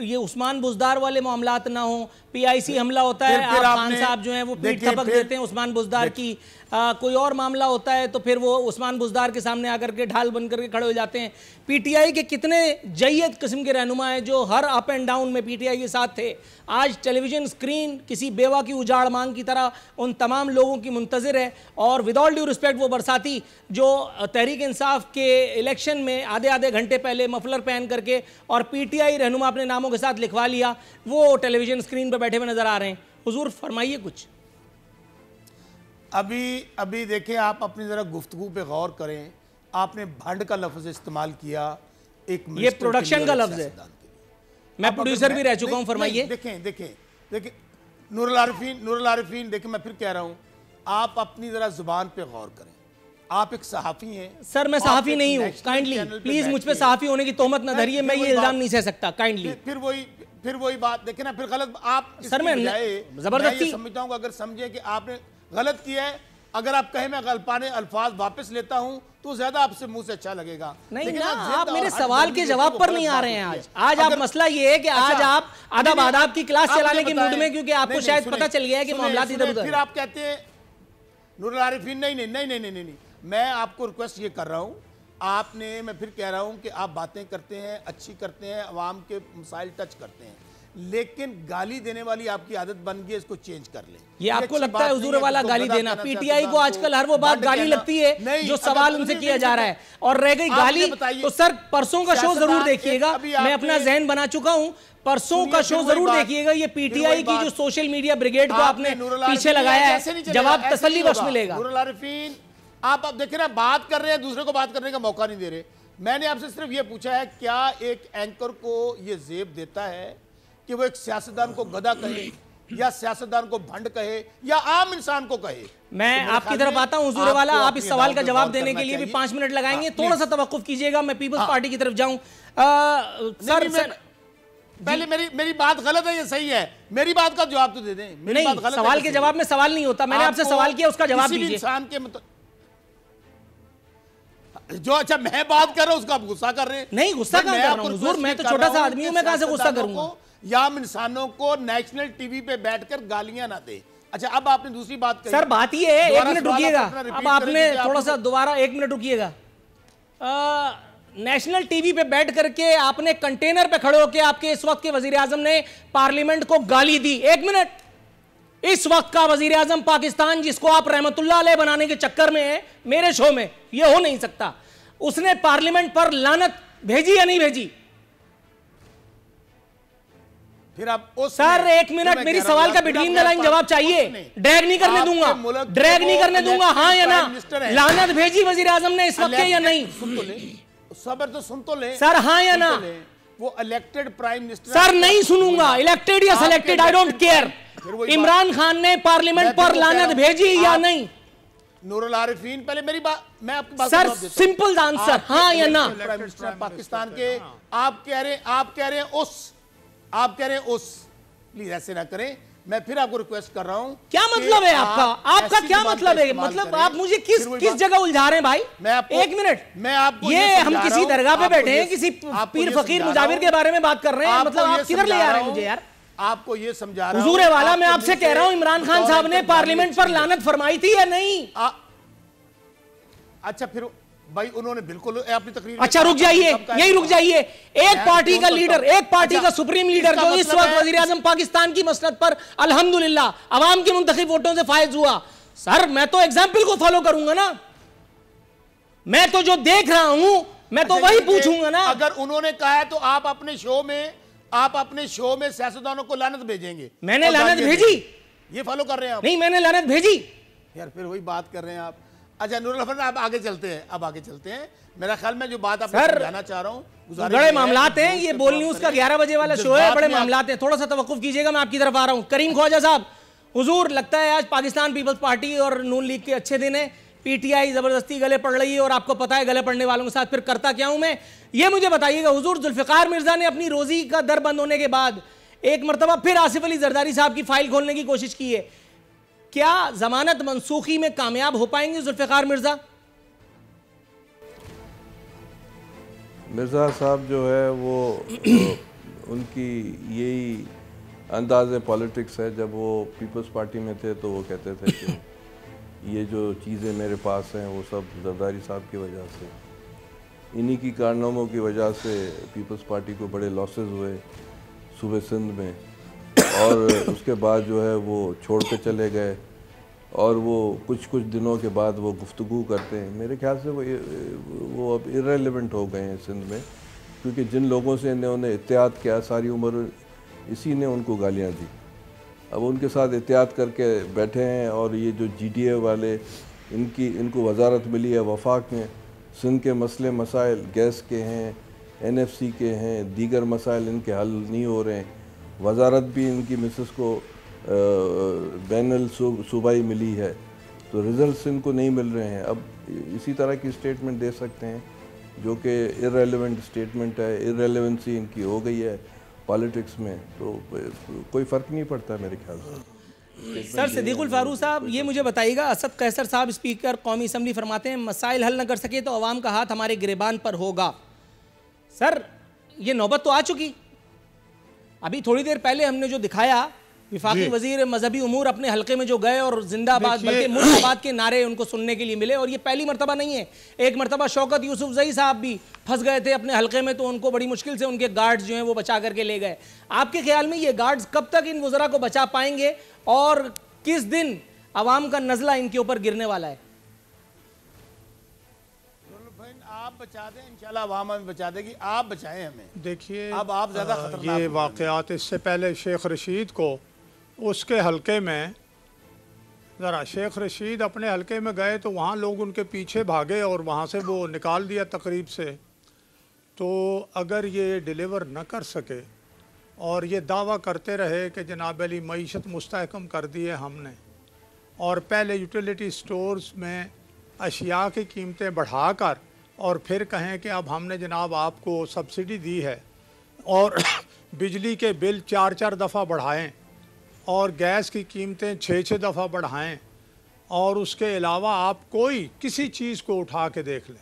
ये उस्मान बुजदार वाले मामलात ना हो, PIC हमला होता है, आप खान साहब जो हैं वो पीठ थपक देते हैं उस्मान बुजदार की, कोई और मामला होता है तो फिर वो उस्मान बुजदार के सामने आकर के ढाल बन करके खड़े हो जाते हैं। PTI के कितने जय्यद किस्म के रहनुमा हैं जो हर अप एंड डाउन में PTI के साथ थे, आज टेलीविजन स्क्रीन किसी बेवा की उजाड़ मांग की तरह उन तमाम लोगों की मुंतज़िर है। और विद ऑल ड्यू रिस्पेक्ट, वो बरसाती जो तहरीक इंसाफ के इलेक्शन में आधे आधे घंटे पहले मफलर पहन करके और PTI रहनुमा अपने नामों के साथ लिखवा लिया, वो टेलीविजन स्क्रीन पर बैठे हुए नजर आ रहे हैं। हुजूर फरमाइए कुछ। अभी देखें, आप अपनी जरा गुफ्तगू पे गौर करें, आपने भंड का लफ्ज इस्तेमाल किया, एक ये प्रोडक्शन का लफ्ज है, मैं प्रोड्यूसर भी रह चुका हूं। फरमाइए। देखें नूरुल आरिफीन, देखें मैं फिर कह रहा हूं, आप अपनी जरा जुबान पे गौर करें। आप एक सहाफी हैं। सर मैं सहाफी नहीं हूं, काइंडली प्लीज मुझ पे सहाफी होने की तोहमत ना धरिए, मैं ये इल्जाम नहीं सह सकता, काइंडली। फिर वही बात देखें ना, फिर गलत आप सर मैं जबरदस्ती समझता हूं, अगर समझे कि आपने गलत किया है, अगर आप कहें मैं गलपाने अल्फाज वापस लेता हूं तो ज्यादा आपसे मुंह से अच्छा लगेगा। नहीं ना, आप मेरे सवाल के जवाब पर नहीं आ रहे हैं आज आप मसला ये है कि आज आप आदाब आदाब की क्लास चलाने के मूड में, क्योंकि आपको शायद पता चल गया है कि मामला इधर उधर। फिर आप कहते हैं नूरुल आरिफीन, नहीं, मैं आपको रिक्वेस्ट ये कर रहा हूं, आपने, मैं फिर कह रहा हूं कि आप बातें करते हैं, अच्छी करते हैं, अवाम के मसाइल टच करते हैं, लेकिन गाली देने वाली आपकी आदत बन गई है, इसको चेंज कर लें। ये आपको लगता है हुजूर वाला गाली देना? PTI को आजकल हर वो बात गाली लगती है जो सवाल उनसे किया जा रहा है। और रह गई गाली तो सर परसों का शो जरूर देखिएगा, मैं अपना जहन बना चुका हूं, परसों का शो जरूर देखिएगा। ये PTI की जो सोशल मीडिया ब्रिगेड को आपने पीछे लगाया है, जवाब तसल्ली बख्श मिलेगा। नूरुल आरिफीन, आप अब देखिए ना, बात कर रहे हैं, दूसरे को बात करने का मौका नहीं दे रहे। मैंने आपसे सिर्फ ये पूछा है, क्या एक एंकर को ये जेब देता है कि वो एक सियासतदान को गधा कहे या सियासतदान को भंड कहे या आम इंसान को कहे? मैं आपकी तरफ आता हूं हुजूर वाला, आप इस सवाल का जवाब देने के लिए भी 5 मिनट लगाएंगे, थोड़ा सा तवक्कुफ कीजिएगा, मैं पीपल्स पार्टी की तरफ जाऊं। सर पहले मेरी बात गलत है, ये सही है, मेरी बात का जवाब तो दे दें। मेरी बात गलत सवाल के जवाब में सवाल नहीं होता, मैंने आपसे सवाल किया, उसका जवाब दीजिए। इंसान के जो, अच्छा मैं बात कर रहा हूं उसका आप गुस्सा कर रहे हैं। नहीं, गुस्सा कहां कर रहा हूं हुजूर, मैं तो छोटा सा आदमी हूं, मैं कहां से गुस्सा करूंगा? या आम इंसानों को नेशनल टीवी पे बैठकर गालियां ना दे। अच्छा, अब आपने दूसरी बात कही। सर बात ये है, 1 मिनट रुकिएगा, अब आपने थोड़ा सा दोबारा 1 मिनट रुकिएगा। नेशनल टीवी पे बैठ करके आपने कंटेनर पे खड़े होकर आपके इस वक्त के वजीर आजम ने पार्लियामेंट को गाली दी। 1 मिनट, इस वक्त का वजीर आजम पाकिस्तान, जिसको आप रहमतुल्लाह अलैह बनाने के चक्कर में है, मेरे शो में यह हो नहीं सकता, उसने पार्लियामेंट पर लानत भेजी या नहीं भेजी? फिर आप सर 1 मिनट, मेरी सवाल का बिटवीन द लाइन जवाब चाहिए, ड्रैग नहीं करने दूंगा, ड्रैग नहीं करने दूंगा, हाँ या ना? लानत भेजी वजीर आजम ने इस वक्त या नहीं? सुन तो ले, सबर तो सुन तो ले सर, हाँ या ना? वो इलेक्टेड प्राइम मिनिस्टर। सर नहीं सुनूंगा, इलेक्टेड या selected I don't care. Imran Khan ने पार्लियामेंट पर लानत भेजी या नहीं? नूरुल आरिफीन, पहले मेरी बात, मैं आपकी बात सर सिंपल आंसर, हाँ या ना? प्राइम मिनिस्टर पाकिस्तान के, आप कह रहे हैं उस, प्लीज ऐसे ना करें, मैं फिर आपको रिक्वेस्ट कर रहा हूं। क्या मतलब है आपका क्या मतलब है? मतलब आप मुझे किस जगह उलझा रहे हैं भाई? 1 मिनट, मैं आपको, ये हम किसी दरगाह पे बैठे हैं, किसी पीर फकीर मुजाविर के बारे में बात कर रहे हैं, मतलब आप किधर ले आ रहे हैं मुझे यार? आपको ये समझा रहा हूं हुजूर वाला, मैं आपसे कह रहा हूं, इमरान खान साहब ने पार्लियामेंट पर लानत फरमाई थी या नहीं? अच्छा फिर भाई उन्होंने बिल्कुल अपनी तकरीर, अच्छा रुक जाइए, यही रुक जाइए। एक पार्टी का लीडर, एक पार्टी का सुप्रीम लीडर जो इस वक्त वजीर आजम पाकिस्तान की मसलत पर अल्हम्दुलिल्लाह अवाम के मुंतखब वोटों से फायज हुआ, सर मैं तो एग्जाम्पल को फॉलो करूंगा ना, मैं तो जो देख रहा हूं मैं तो वही पूछूंगा ना। अगर उन्होंने कहा है तो आप अपने शो में सियासतदानों को लानत भेजेंगे? मैंने लानत भेजी? ये फॉलो कर रहे हैं आप? नहीं, मैंने लानत भेजी यार, फिर वही बात कर रहे हैं आप। अच्छा नूरुल हसन, आप आगे चलते हैं, मेरा ख्याल में जो बात आपको समझाना चाह रहा हूँ, बड़े मामलात हैं, ये बोल न्यूज का 11 बजे वाला शो है, बड़े मामलात हैं, थोड़ा सा तवक्कुफ कीजिएगा, मैं आपकी तरफ आ रहा हूँ। करीम ख्वाजा साहब, हुजूर लगता है आज पाकिस्तान पीपल्स पार्टी और नून लीग के अच्छे दिन है, PTI जबरदस्ती गले पड़ रही है, और आपको पता है गले पड़ने वालों के साथ फिर करता क्या हूं मैं, ये मुझे बताइएगा हुजूर। जुल्फिकार मिर्जा ने अपनी रोजी का दर बंद होने के बाद एक मरतबा फिर आसिफ अली जरदारी साहब की फाइल खोलने की कोशिश की है। क्या जमानत मनसूखी में कामयाब हो पाएंगे जुल्फिकार मिर्जा? मिर्ज़ा साहब जो है वो उनकी यही अंदाज़ पॉलिटिक्स है। जब वो पीपल्स पार्टी में थे तो वो कहते थे कि ये जो चीज़ें मेरे पास हैं वो सब जरदारी साहब की वजह से, इन्हीं की कारनामों की वजह से पीपल्स पार्टी को बड़े लॉसेस हुए सूबे सिंध में, और उसके बाद जो है वो छोड़ के चले गए, और वो कुछ दिनों के बाद वो गुफ्तगू करते हैं। मेरे ख्याल से वो अब इर्रेलेवेंट हो गए हैं सिंध में, क्योंकि जिन लोगों से इन्होंने एहतियात किया सारी उम्र, इसी ने उनको गालियाँ दी। अब उनके साथ एहतियात करके बैठे हैं, और ये जो GDA वाले इनको वजारत मिली है वफाक में, सिंध के मसले मसाइल गैस के हैं, NFC के हैं, दीगर मसाइल इनके हल नहीं हो रहे हैं। वजारत भी इनकी मिसेस को बैनल सूबाई मिली है, तो रिजल्ट्स इनको नहीं मिल रहे हैं। अब इसी तरह की स्टेटमेंट दे सकते हैं जो कि इररेलेवेंट स्टेटमेंट है, इररेलेवेंसी इनकी हो गई है पॉलिटिक्स में, तो कोई फ़र्क नहीं पड़ता मेरे ख्याल से। सर सिद्दीकुल फारूक साहब, ये मुझे बताइएगा, असद कैसर साहब स्पीकर कौमी असम्बली फरमाते हैं मसाइल हल न कर सके तो अवाम का हाथ हमारे गिरबान पर होगा। सर ये नौबत तो आ चुकी। अभी थोड़ी देर पहले हमने जो दिखाया, विफाकी वजीर मजहबी उमूर अपने हलके में जो गए और जिंदाबाद बल्कि मुर्दाबाद के नारे उनको सुनने के लिए मिले, और ये पहली मरतबा नहीं है। एक मरतबा शौकत यूसुफजई साहब भी फंस गए थे अपने हलके में, तो उनको बड़ी मुश्किल से उनके गार्ड्स जो हैं वो बचा करके ले गए। आपके ख्याल में ये गार्ड्स कब तक इन वज़रा को बचा पाएंगे, और किस दिन अवाम का नज़ला इनके ऊपर गिरने वाला है? आप बचा दें, इंशाल्लाह अवाम हमें बचा देगी, आप बचाएं हमें। देखिए अब आप ज़्यादा खतरनाक ये वाक़यात, इससे पहले शेख रशीद को उसके हलके में, ज़रा शेख रशीद अपने हलके में गए तो वहाँ लोग उनके पीछे भागे और वहाँ से वो निकाल दिया तकरीब से। तो अगर ये डिलीवर न कर सके और ये दावा करते रहे कि जनाब अली मईशत मुस्तहकम कर दी है हमने, और पहले यूटिलिटी स्टोर्स में अशिया की कीमतें बढ़ाकर और फिर कहें कि अब हमने जनाब आपको सब्सिडी दी है, और बिजली के बिल 4 दफ़ा बढ़ाएं और गैस की कीमतें 6 दफ़ा बढ़ाएं, और उसके अलावा आप कोई किसी चीज़ को उठा के देख लें,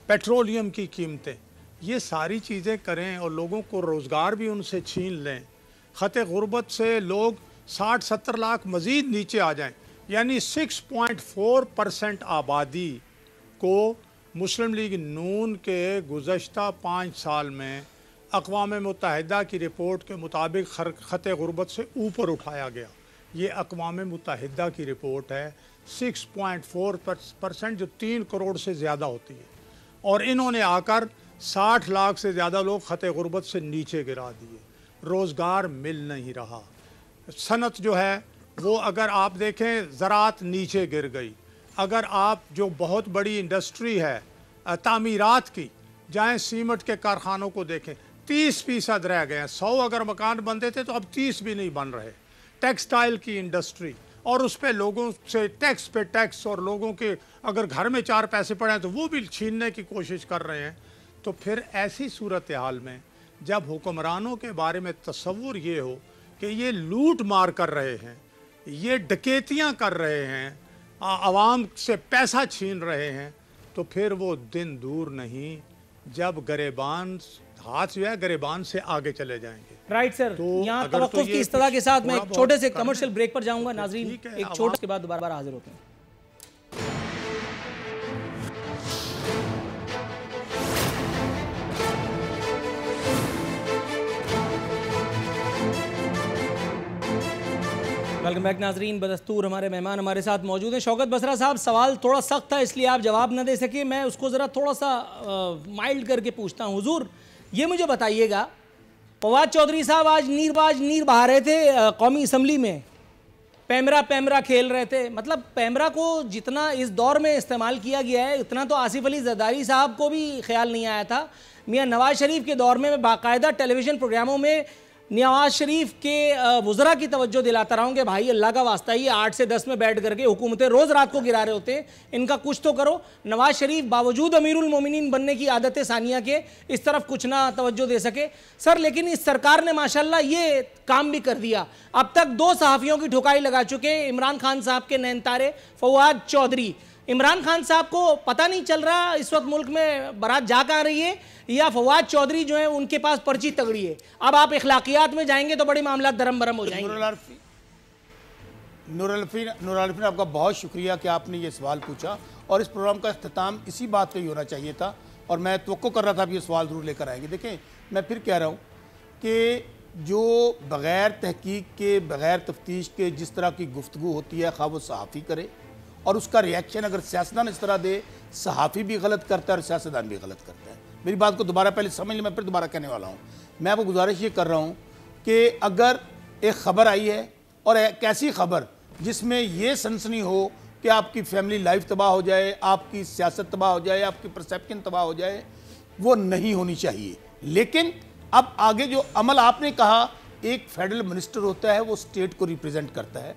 पेट्रोलियम की कीमतें, ये सारी चीज़ें करें और लोगों को रोज़गार भी उनसे छीन लें, ख़ते गुर्बत से लोग 60-70 लाख मज़ीद नीचे आ जाएं, यानी 6.4% आबादी को मुस्लिम लीग नून के गुज़श्ता 5 साल में अक़वाम मुत्तहिदा की रिपोर्ट के मुताबिक ख़ते गुर्बत से ऊपर उठाया गया। ये अक़वाम मुत्तहिदा की रिपोर्ट है। 6.4%, जो 3 करोड़ से ज़्यादा होती है, और इन्होंने आकर 60 लाख से ज़्यादा लोग ख़ते गुर्बत से नीचे गिरा दिए। रोज़गार मिल नहीं रहा। सनत जो है वो, अगर आप देखें, ज़राअत नीचे गिर गई। अगर आप जो बहुत बड़ी इंडस्ट्री है तामीरात की, जाएँ सीमेंट के कारखानों को देखें, 30% रह गए हैं। 100 अगर मकान बनते थे तो अब 30 भी नहीं बन रहे। टेक्सटाइल की इंडस्ट्री, और उस पर लोगों से टैक्स पे टैक्स, और लोगों के अगर घर में 4 पैसे पड़े हैं तो वो भी छीनने की कोशिश कर रहे हैं। तो फिर ऐसी सूरत हाल में जब हुक्मरानों के बारे में तसव्वुर ये हो कि ये लूट मार कर रहे हैं, ये डकैतियाँ कर रहे हैं, आवाम से पैसा छीन रहे हैं, तो फिर वो दिन दूर नहीं जब गरेबान हाथ जो है गरेबान से आगे चले जाएंगे। राइट सर, तो यहाँ अगर तवक्कुफ तो की इस तरह के साथ मैं एक छोटे से कमर्शियल ब्रेक पर जाऊंगा। नाजरीन एक छोटे के बाद दोबारा हाजिर होते हैं। वेलकम बैक नाजरीन। बदस्तूर हमारे मेहमान हमारे साथ मौजूद हैं। शौकत बसरा साहब, सवाल थोड़ा सख्त था इसलिए आप जवाब न दे सके, मैं उसको ज़रा थोड़ा सा माइल्ड करके पूछता हूँ। हुजूर ये मुझे बताइएगा, फवाद चौधरी साहब आज नीर बहा रहे थे कौमी असम्बली में, पैमरा खेल रहे थे। मतलब पैमरा को जितना इस दौर में इस्तेमाल किया गया है उतना तो आसिफ अली जरदारी साहब को भी ख्याल नहीं आया था। मियाँ नवाज शरीफ के दौर में बाकायदा टेलीविज़न प्रोग्रामों में नवाज शरीफ के वज़रा की तवज्जो दिलाता रहा हूँ कि भाई अल्लाह का वास्ता, ही 8 से 10 में बैठ करके हुकूमतें रोज़ रात को गिरा रहे होते हैं, इनका कुछ तो करो। नवाज शरीफ बावजूद अमीरुल मोमिनीन बनने की आदत सानिया के इस तरफ कुछ ना तवज्जो दे सके सर। लेकिन इस सरकार ने माशाल्लाह ये काम भी कर दिया। अब तक 2 सहाफ़ियों की ठुकाई लगा चुके इमरान खान साहब के नैनतारे फवाद चौधरी। इमरान खान साहब को पता नहीं चल रहा इस वक्त मुल्क में बारात जा कहाँ रही है, या फवाद चौधरी जो है उनके पास पर्ची तगड़ी है। अब आप इखलाकियात में जाएंगे तो बड़े मामला धर्म भरम हो जाएंगे। नूर आलफीन, आपका बहुत शुक्रिया कि आपने ये सवाल पूछा, और इस प्रोग्राम का इख्तिताम इसी बात पे ही होना चाहिए था, और मैं तवक्को कर रहा था आप ये सवाल ज़रूर लेकर आएंगे। देखें, मैं फिर कह रहा हूँ कि जो बग़ैर तहकीक के, बग़ैर तफ्तीश के जिस तरह की गुफ्तगू होती है, खा वो सहाफ़ी करे और उसका रिएक्शन अगर सियासतदान इस तरह दे, सहाफ़ी भी गलत करता है और सियासतदान भी गलत करता है। मेरी बात को दोबारा पहले समझ लें, मैं फिर दोबारा कहने वाला हूँ। मैं आपको गुजारिश ये कर रहा हूँ कि अगर एक ख़बर आई है, और एक ऐसी ख़बर जिसमें ये सनसनी हो कि आपकी फैमिली लाइफ तबाह हो जाए, आपकी सियासत तबाह हो जाए, आपकी परसेप्शन तबाह हो जाए, वो नहीं होनी चाहिए। लेकिन अब आगे जो अमल आपने कहा, एक फेडरल मिनिस्टर होता है, वो स्टेट को रिप्रेजेंट करता है,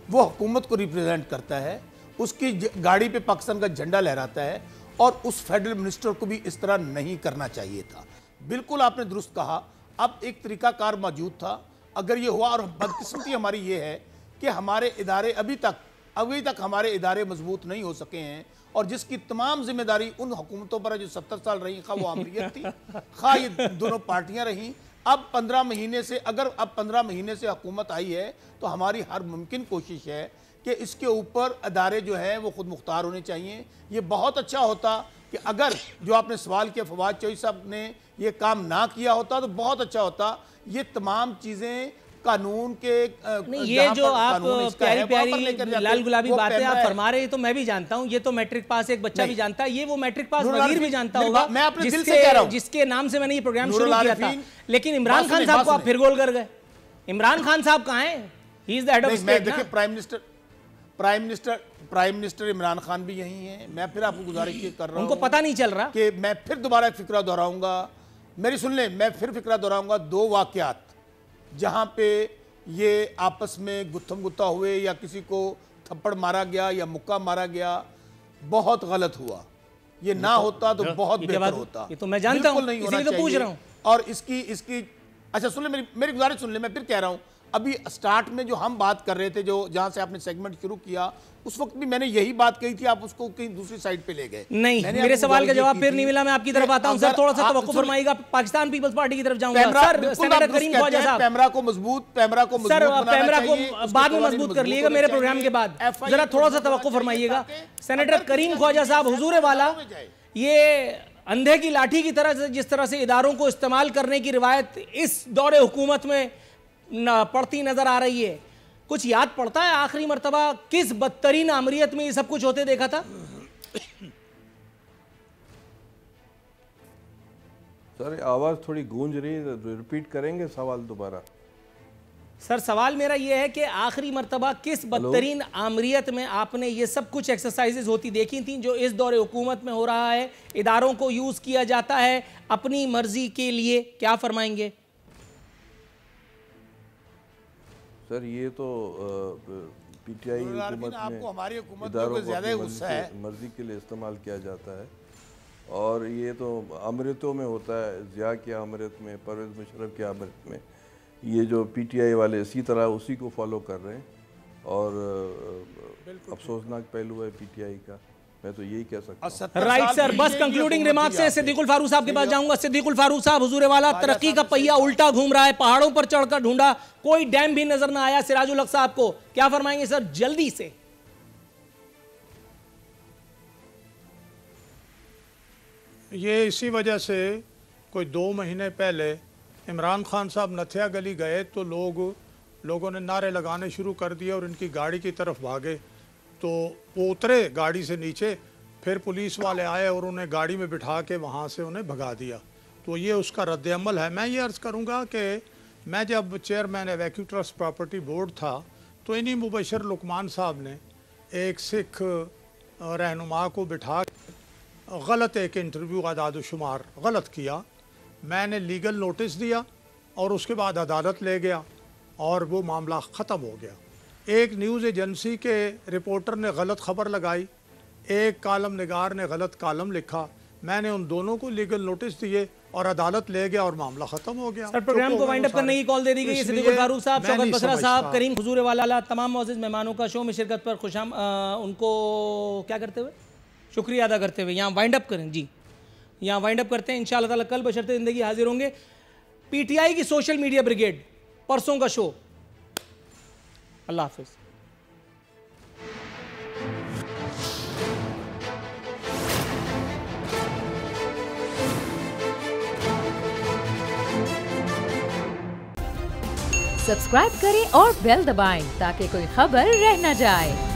वो हुकूमत को रिप्रेजेंट करता है, उसकी गाड़ी पे पाकिस्तान का झंडा लहराता है, और उस फेडरल मिनिस्टर को भी इस तरह नहीं करना चाहिए था। बिल्कुल आपने दुरुस्त कहा। अब एक तरीकाकार मौजूद था, अगर ये हुआ, और बदकिस्मती हमारी ये है कि हमारे इदारे अभी तक हमारे इदारे मजबूत नहीं हो सके हैं, और जिसकी तमाम जिम्मेदारी उन हुकूमतों पर है जो 70 साल रही, खा वो आमरीत थी, खा ये दोनों पार्टियां रहीं। अब 15 महीने से, अगर अब 15 महीने से हुकूमत आई है, तो हमारी हर मुमकिन कोशिश है कि इसके ऊपर अदारे जो हैं वो खुद मुख्तार होने चाहिए। ये बहुत अच्छा होता कि अगर जो आपने सवाल किया फवाद चौधरी साहब ने ये काम ना किया होता तो बहुत अच्छा होता। ये तमाम चीज़ें कानून के नहीं, ये जो आप प्यारी प्यारी लाल गुलाबी बातें आप फरमा रहे हैं तो मैं भी जानता हूँ, ये तो मैट्रिक पास एक बच्चा भी जानता है, ये वो मैट्रिक पास वजीर भी जानता होगा, मैं अपने दिल से कह रहा हूँ, जिसके नाम से मैंने ये प्रोग्राम शुरू किया था। लेकिन इमरान खान साहब को आप फिर गोल कर गए। इमरान खान साहब कहाँ हैं? He is the head of state. देखिए, प्राइम मिनिस्टर इमरान खान भी यही हैं। मैं फिर आपको गुजारिश ये कर रहा हूँ, उनको पता नहीं चल रहा कि मैं फिर दोबारा फिक्रा दोहराऊंगा, मेरी सुन लें, मैं फिर फिक्रा दोहराऊंगा। 2 वाकयात जहाँ पे ये आपस में गुत्थम गुत्था हुए, या किसी को थप्पड़ मारा गया या मुक्का मारा गया, बहुत गलत हुआ। ये ना होता तो बहुत बेहतर होता। ये तो मैं जानता हूँ, इसीलिए तो पूछ रहा हूँ। और इसकी अच्छा सुन ले, मेरी गुजारिश सुन ले। मैं फिर कह रहा हूँ, अभी स्टार्ट में जो हम बात कर रहे थे, जो जहां से आपने सेगमेंट शुरू किया, उस वक्त भी मैंने यही बात कही थी, आप उसको कहीं दूसरी साइड पे ले गए। नहीं, मेरे सवाल का जवाब फिर नहीं मिला। मैं आपकी तरफ आता हूं सर, थोड़ा सा तवक्कुफ फरमाइएगा। पाकिस्तान पीपल्स पार्टी की तरफ जाऊंगा सर। सेनेटर करीम ख्वाजा साहब, पैमरा को मजबूत सर, पैमरा को बाद में मजबूत कर लीजिएगा मेरे प्रोग्राम के बाद, जरा थोड़ा सा तवक्कुफ फरमाइएगा। सेनेटर करीम ख्वाजा साहब, हुजूर वाला, ये अंधे की लाठी की तरह से जिस तरह से इदारों को इस्तेमाल करने की रिवायत इस दौरे हुकूमत में पड़ती नजर आ रही है, कुछ याद पड़ता है आखिरी मर्तबा किस बदतरीन आमरीत में ये सब कुछ होते देखा था? सर, आवाज थोड़ी गूंज रही है, रिपीट करेंगे सवाल दोबारा? सर, सवाल मेरा ये है कि आखिरी मर्तबा किस बदतरीन आमरीत में आपने ये सब कुछ एक्सरसाइजेज होती देखी थी जो इस दौरे हुकूमत में हो रहा है, इदारों को यूज किया जाता है अपनी मर्जी के लिए? क्या फरमाएंगे सर? ये तो पीटीआई हुकूमत में इदारों को मर्जी के लिए इस्तेमाल किया जाता है, और ये तो अमृतों में होता है, ज़िया के अमृत में, परवेज़ मुशर्रफ के अमृत में। ये जो पीटीआई वाले इसी तरह उसी को फॉलो कर रहे हैं, और अफसोसनाक पहलू है पीटीआई का। मैं तो यही कह सकता हूँ। राइट सर, बस कंक्लूडिंग रिमार्क से सिद्दीकुल फारूक साहब के पास जाऊंगा। सिद्दीकुल फारूक साहब, हुजूर वाला, तरक्की का पहिया उल्टा घूम रहा है, पहाड़ों पर चढ़कर ढूंढा, कोई डैम भी नजर ना आया। सिराजुल हक साहब को क्या फरमाएंगे सर, जल्दी से? ये इसी वजह से कोई 2 महीने पहले इमरान खान साहब नथिया गली गए तो लोगों ने नारे लगाने शुरू कर दिए और इनकी गाड़ी की तरफ भागे, तो वो उतरे गाड़ी से नीचे, फिर पुलिस वाले आए और उन्हें गाड़ी में बिठा के वहाँ से उन्हें भगा दिया। तो ये उसका रद्द-ए-अमल है। मैं ये अर्ज़ करूँगा कि मैं जब चेयरमैन एवैक्यू ट्रस्ट प्रॉपर्टी बोर्ड था तो इन्हीं मुबशर लुकमान साहब ने एक सिख रहनुमा को बिठा गलत एक इंटरव्यू आदाद शुमार गलत किया। मैंने लीगल नोटिस दिया और उसके बाद अदालत ले गया और वो मामला ख़त्म हो गया। एक न्यूज़ एजेंसी के रिपोर्टर ने गलत खबर लगाई, एक कालम निगार ने गलत कालम लिखा, मैंने उन दोनों को लीगल नोटिस दिए और अदालत ले गया और मामला खत्म हो गया। सर, प्रोग्राम को वाइंड अप करने की कॉल दे दी गई है। सिद्दीक फारूक साहब, शौकत बसरा साहब, करीम हुजूरवाला, तमाम मौजूद मेहमानों का शो में शिरकत पर खुशाम उनको क्या करते हुए शुक्रिया अदा करते हुए यहाँ वाइंड अप करें जी, यहाँ वाइंड अप करते हैं। इंशाअल्लाह ताला कल बशर्ते ज़िंदगी हाजिर होंगे। पीटीआई की सोशल मीडिया ब्रिगेड, परसों का शो। अल्लाह हाफिज़। सब्सक्राइब करें और बेल दबाएं ताकि कोई खबर रह न जाए।